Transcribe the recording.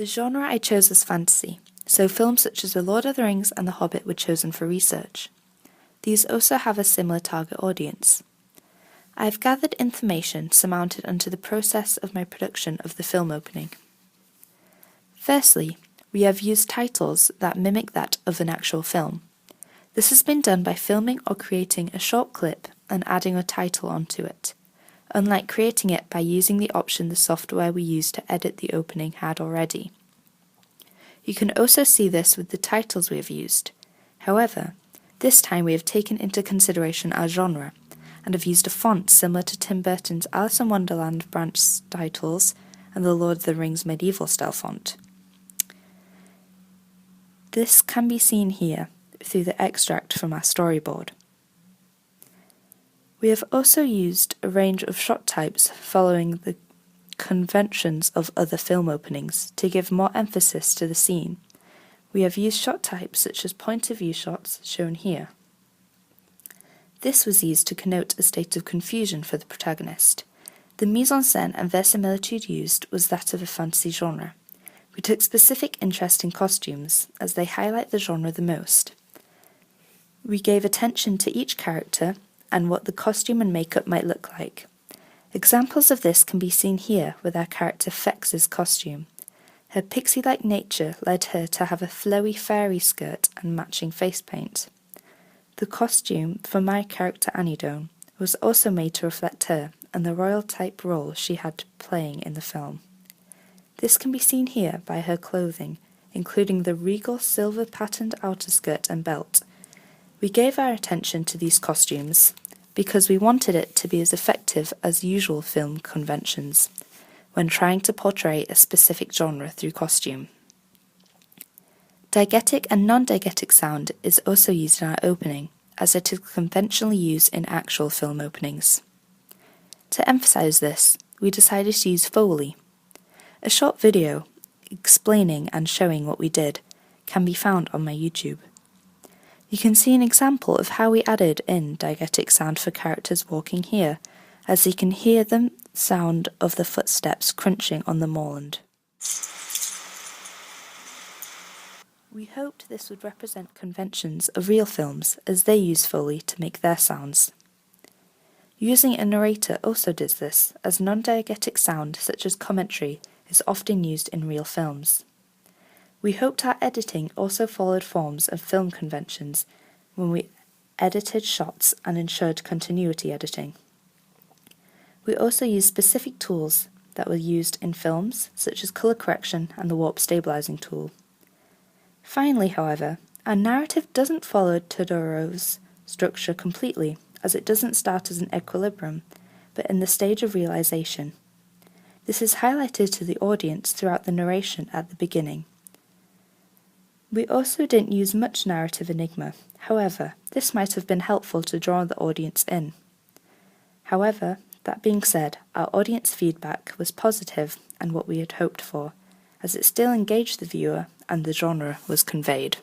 The genre I chose was fantasy, so films such as The Lord of the Rings and The Hobbit were chosen for research. These also have a similar target audience. I have gathered information surmounted onto the process of my production of the film opening. Firstly, we have used titles that mimic that of an actual film. This has been done by filming or creating a short clip and adding a title onto it, unlike creating it by using the option the software we use to edit the opening had already. You can also see this with the titles we have used. However, this time we have taken into consideration our genre, and have used a font similar to Tim Burton's Alice in Wonderland branch titles and the Lord of the Rings medieval style font. This can be seen here through the extract from our storyboard. We have also used a range of shot types following the conventions of other film openings to give more emphasis to the scene. We have used shot types such as point of view shots shown here. This was used to connote a state of confusion for the protagonist. The mise-en-scène and verisimilitude used was that of a fantasy genre. We took specific interest in costumes, as they highlight the genre the most. We gave attention to each character and what the costume and makeup might look like. Examples of this can be seen here with our character Fex's costume. Her pixie-like nature led her to have a flowy fairy skirt and matching face paint. The costume for my character Anidone was also made to reflect her and the royal-type role she had playing in the film. This can be seen here by her clothing, including the regal silver-patterned outer skirt and belt. We gave our attention to these costumes because we wanted it to be as effective as usual film conventions when trying to portray a specific genre through costume. Diegetic and non-diegetic sound is also used in our opening, as it is conventionally used in actual film openings. To emphasize this, we decided to use Foley. A short video explaining and showing what we did can be found on my YouTube. You can see an example of how we added in diegetic sound for characters walking here, as you can hear the sound of the footsteps crunching on the moorland. We hoped this would represent conventions of real films, as they use Foley to make their sounds. Using a narrator also does this, as non-diegetic sound such as commentary is often used in real films. We hoped our editing also followed forms of film conventions when we edited shots and ensured continuity editing. We also used specific tools that were used in films, such as colour correction and the warp stabilizing tool. Finally, however, our narrative doesn't follow Todoro's structure completely, as it doesn't start as an equilibrium, but in the stage of realization. This is highlighted to the audience throughout the narration at the beginning. We also didn't use much narrative enigma, however, this might have been helpful to draw the audience in. However, that being said, our audience feedback was positive and what we had hoped for, as it still engaged the viewer and the genre was conveyed.